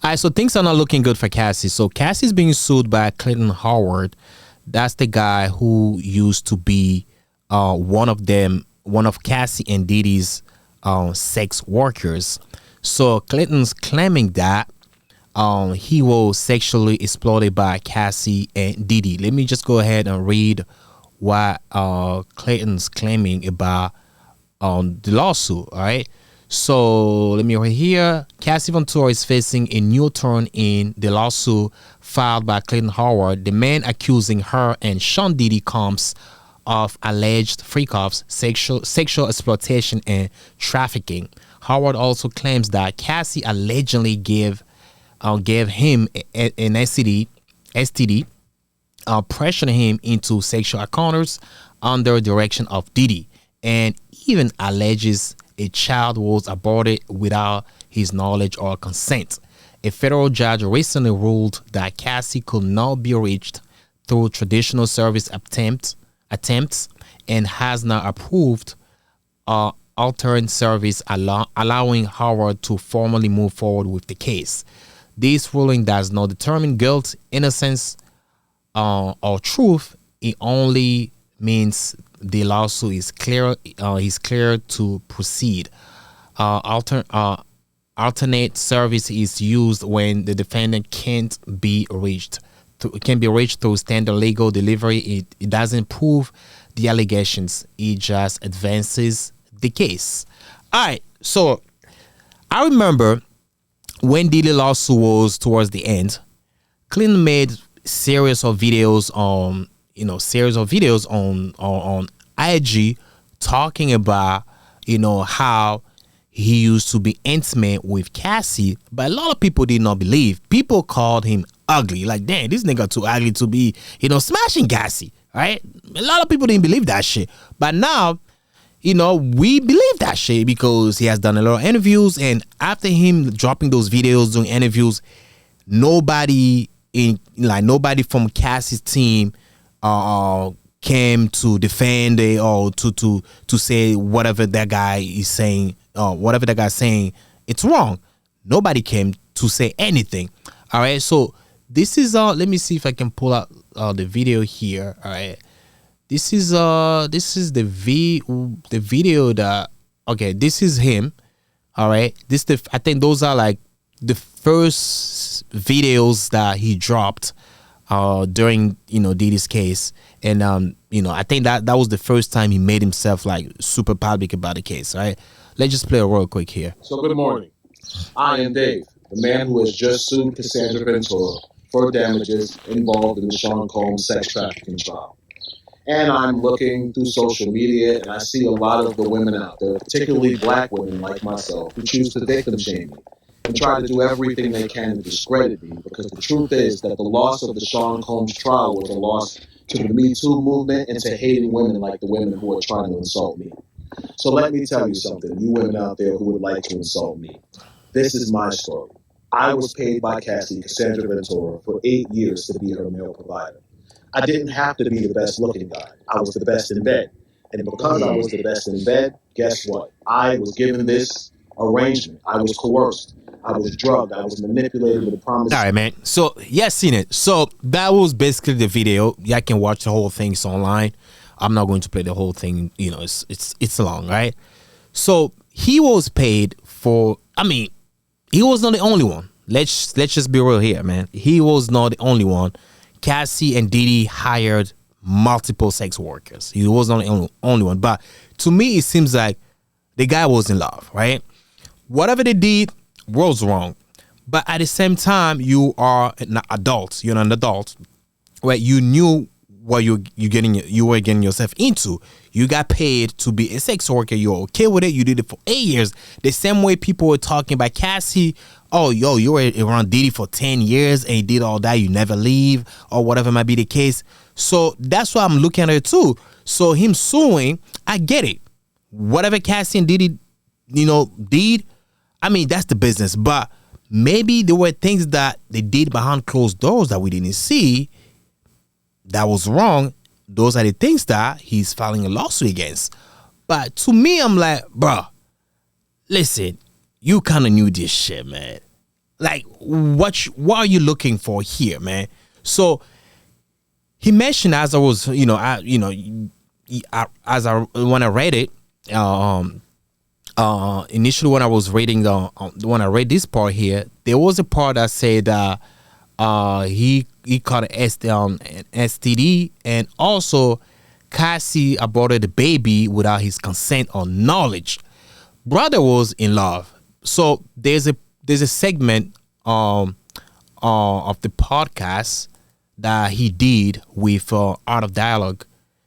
All right, so things are not looking good for Cassie. So Cassie's being sued by Clinton Howard. That's the guy who used to be one of Cassie and Didi's sex workers. So Clinton's claiming that he was sexually exploited by Cassie and Didi. Let me just go ahead and read what Clinton's claiming about the lawsuit. All right. So let me read here. Cassie Ventura is facing a new turn in the lawsuit filed by Clinton Howard, the man accusing her and Sean Diddy Combs of alleged freak-offs, sexual exploitation, and trafficking. Howard also claims that Cassie allegedly gave him an STD, pressuring him into sexual encounters under direction of Diddy, and even alleges a child was aborted without his knowledge or consent. A federal judge recently ruled that Cassie could not be reached through traditional service attempts and has now approved alternate service allowing Howard to formally move forward with the case. This ruling does not determine guilt, innocence, or truth. It only means the lawsuit is clear. Is clear to proceed. Alternate service is used when the defendant can't be reached. Can be reached through standard legal delivery. It doesn't prove the allegations. It just advances the case. All right. So I remember when Diddy lawsuit was towards the end, Clinton made series of videos on IG talking about how he used to be intimate with Cassie, but a lot of people did not believe. People called him ugly. Like, damn, this nigga too ugly to be, smashing Cassie, right? A lot of people didn't believe that shit. But now, we believe that shit because he has done a lot of interviews, and after him dropping those videos, doing interviews, nobody from Cassie's team came to defend it or to say whatever that guy is saying, whatever that guy's saying, it's wrong. Nobody came to say anything. All right, so this is let me see if I can pull out the video here. All right, this is the video that, okay, this is him. All right, I think those are like the first videos that he dropped during Diddy's case, and I think that was the first time he made himself like super public about the case. Right, let's just play it real quick here. So good morning. I am Dave, the man who has just sued Cassandra Ventura for damages involved in the Sean Combs sex trafficking trial. And I'm looking through social media, and I see a lot of the women out there, particularly black women like myself, who choose to victim shame me and try to do everything they can to discredit me, because the truth is that the loss of the Sean Combs trial was a loss to the Me Too movement and to hating women like the women who are trying to insult me. So let me tell you something, you women out there who would like to insult me. This is my story. I was paid by Cassie, Cassandra Ventura, for 8 years to be her male provider. I didn't have to be the best looking guy. I was the best in bed. And because I was the best in bed, guess what? I was given this arrangement. I was coerced. I was drugged. I was manipulated with a promise. All right, man. So, yeah, seen it. So, that was basically the video. Y'all can watch the whole thing. It's online. I'm not going to play the whole thing. It's long, right? So, he was paid for, he was not the only one. Let's just be real here, man. He was not the only one. Cassie and Diddy hired multiple sex workers. He was not the only one. But to me, it seems like the guy was in love, right? Whatever they did was wrong. But at the same time, you are an adult. You're an adult, right? You knew what you were getting yourself into. You got paid to be a sex worker. You're okay with it. You did it for 8 years. The same way people were talking about Cassie. Oh, you were around Diddy for 10 years and you did all that. You never leave or whatever might be the case. So that's why I'm looking at it too. So him suing, I get it. Whatever Cassie and Diddy, did, that's the business. But maybe there were things that they did behind closed doors that we didn't see that was wrong. Those are the things that he's filing a lawsuit against. But to me, I'm like, bro, listen, you kind of knew this shit, man. like what are you looking for here, man? So he mentioned, as I was, as I when I read it, initially when I was reading when I read this part here, there was a part that said that he caught an STD, and also Cassie aborted the baby without his consent or knowledge. Brother was in love. So there's a segment of the podcast that he did with Art of Dialogue.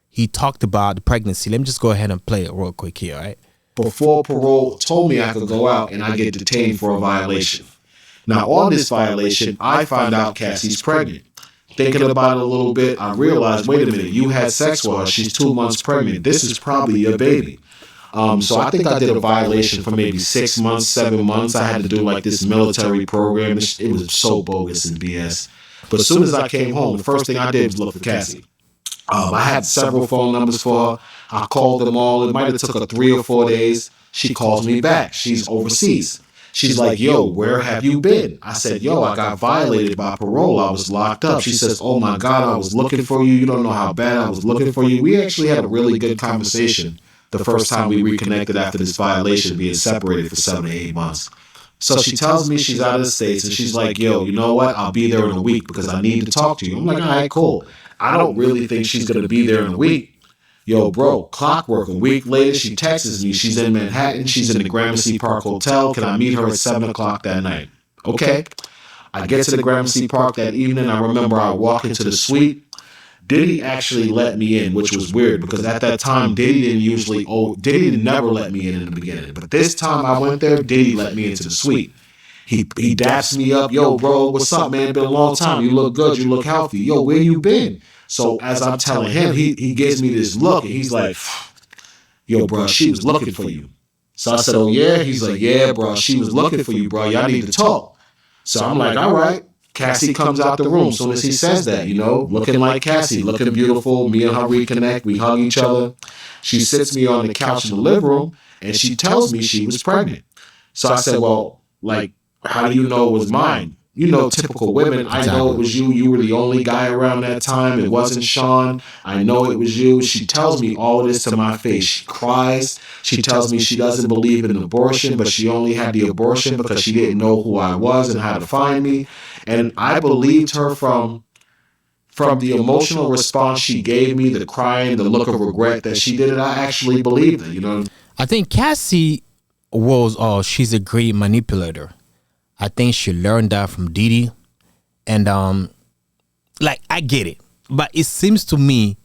He talked about the pregnancy. Let me just go ahead and play it real quick here, all right? Before parole told me I could go out and I get detained for a violation. Now, on this violation, I find out Cassie's pregnant. Thinking about it a little bit, I realized, wait a minute, you had sex with her. She's 2 months pregnant. This is probably your baby. So I think I did a violation for maybe 6 months, 7 months. I had to do like this military program. It was so bogus and BS. But as soon as I came home, the first thing I did was look for Cassie. I had several phone numbers for her. I called them all. It might have took her 3 or 4 days. She calls me back. She's overseas. She's like, yo, where have you been? I said, yo, I got violated by parole. I was locked up. She says, oh my God, I was looking for you. You don't know how bad I was looking for you. We actually had a really good conversation the first time we reconnected after this violation, being separated for 7 to 8 months. So she tells me she's out of the States, and she's like, yo, you know what? I'll be there in a week because I need to talk to you. I'm like, all right, cool. I don't really think she's going to be there in a week. Yo, bro, clockwork. A week later, she texts me. She's in Manhattan. She's in the Gramercy Park Hotel. Can I meet her at 7 o'clock that night? Okay. I get to the Gramercy Park that evening. I remember I walk into the suite. Diddy actually let me in, which was weird because at that time, Diddy never let me in the beginning. But this time I went there, Diddy let me into the suite. He daps me up. Yo, bro, what's up, man? Been a long time. You look good. You look healthy. Yo, where you been? So as I'm telling him, he gives me this look, and he's like, yo, bro, she was looking for you. So I said, oh, yeah? He's like, yeah, bro, she was looking for you, bro. Y'all need to talk. So I'm like, all right. Cassie comes out the room. Soon as he says that, looking like Cassie, looking beautiful. Me and her reconnect. We hug each other. She sits me on the couch in the living room, and she tells me she was pregnant. So I said, well, like, how do you know it was mine? Typical women. I know it was you. You were the only guy around that time. It wasn't Sean. I know it was you. She tells me all of this to my face. She cries. She tells me she doesn't believe in abortion, but she only had the abortion because she didn't know who I was and how to find me. And I believed her from the emotional response she gave me, the crying, the look of regret that she did it. I actually believed it, I think Cassie was, she's a great manipulator. I think she learned that from Didi. And I get it. But it seems to me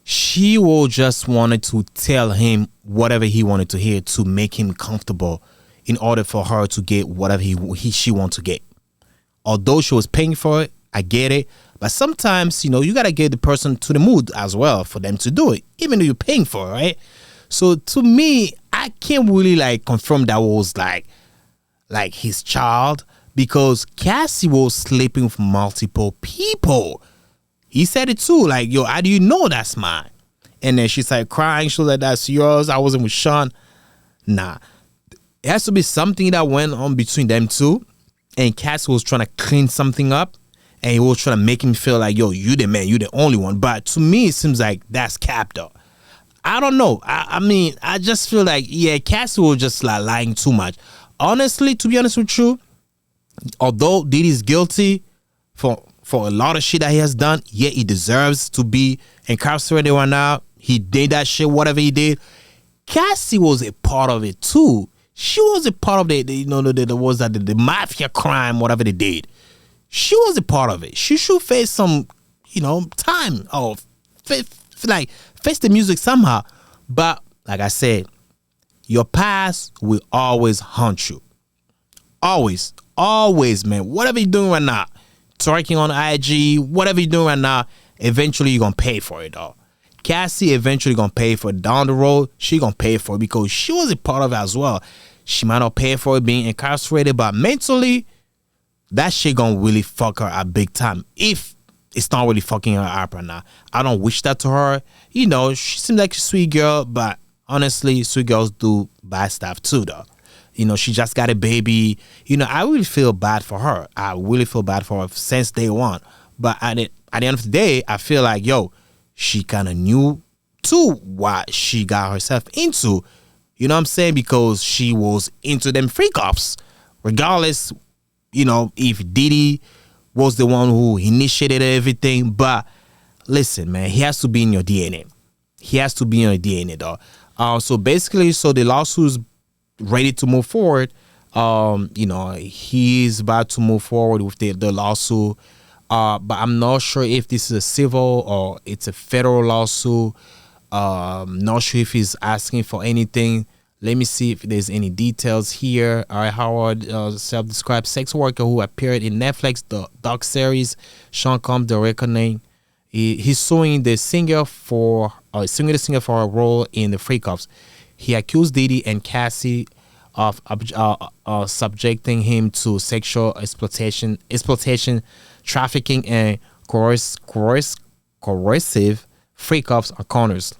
she will just wanted to tell him whatever he wanted to hear to make him comfortable in order for her to get whatever she wants to get. Although she was paying for it, I get it. But sometimes, you got to get the person to the mood as well for them to do it, even though you're paying for it, right? So to me, I can't really confirm that was like his child, because Cassie was sleeping with multiple people. He said it too, like, yo, how do you know that's mine? And then she started crying. She was like, that's yours. I wasn't with Sean. Nah. It has to be something that went on between them two. And Cassie was trying to clean something up. And he was trying to make him feel like, yo, you the man. You the only one. But to me, it seems like that's capped up. I don't know. I mean, I just feel like, yeah, Cassie was just lying too much. Honestly, to be honest with you, although Diddy's guilty for a lot of shit that he has done, yeah, he deserves to be incarcerated right now. He did that shit, whatever he did. Cassie was a part of it too. She was a part of the mafia crime, whatever they did. She was a part of it. She should face some, time or face the music somehow. But like I said, your past will always haunt you. Always, man. Whatever you're doing right now, twerking on IG, whatever you're doing right now, eventually you're going to pay for it, though. Cassie eventually going to pay for it down the road. She going to pay for it because she was a part of it as well. She might not pay for it being incarcerated, but mentally, that shit going to really fuck her up big time. If it's not really fucking her up right now. I don't wish that to her. She seems like a sweet girl, but honestly, sweet girls do bad stuff too, though. She just got a baby. I really feel bad for her. I really feel bad for her since day one. But at the end of the day, I feel like, she kind of knew too what she got herself into. You know what I'm saying? Because she was into them freak offs. Regardless, if Diddy was the one who initiated everything. But listen, man, he has to be in your DNA. He has to be in your DNA, though. So basically, the lawsuit's ready to move forward. He's about to move forward with the lawsuit. But I'm not sure if this is a civil or it's a federal lawsuit. Not sure if he's asking for anything. Let me see if there's any details here. All right, Howard, self-described sex worker who appeared in Netflix the doc series Sean Combs The Reckoning. He's suing the singer for a role in the Freak Offs. He accused Diddy and Cassie of subjecting him to sexual exploitation, trafficking, and coercive freak offs or corners.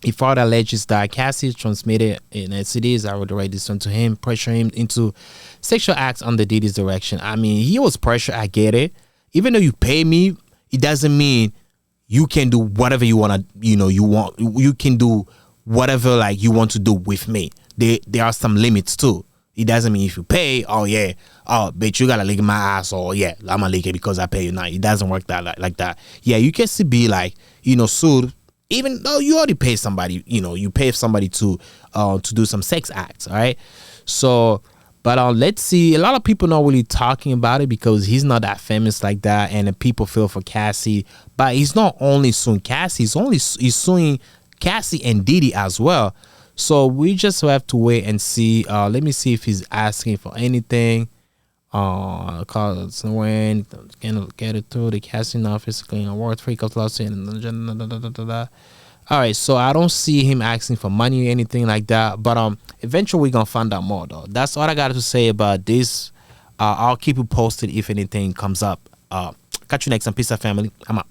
He further alleges that Cassie transmitted in STDs, I would already listen to him, pressure him into sexual acts under Diddy's direction. I mean, he was pressured, I get it. Even though you pay me, it doesn't mean you can do whatever you want to, you can do whatever you want to do with me. There are some limits too. It doesn't mean if you pay, bitch, you gotta lick my ass, or I'm gonna lick it because I pay you. Now it doesn't work like that. Yeah, you can still be sued, even though you already pay somebody. You pay somebody to do some sex acts. All right. So, but let's see. A lot of people not really talking about it because he's not that famous like that, and the people feel for Cassie. But he's not only suing Cassie. He's suing Cassie and Diddy as well. So we just have to wait and see. Let me see if he's asking for anything. Cause when can get it through the casting office, clean award, freak of lawsuit. All right, so I don't see him asking for money or anything like that. But eventually we're gonna find out more though. That's all I got to say about this. I'll keep you posted if anything comes up. Catch you next time. Peace out, family. I'm out.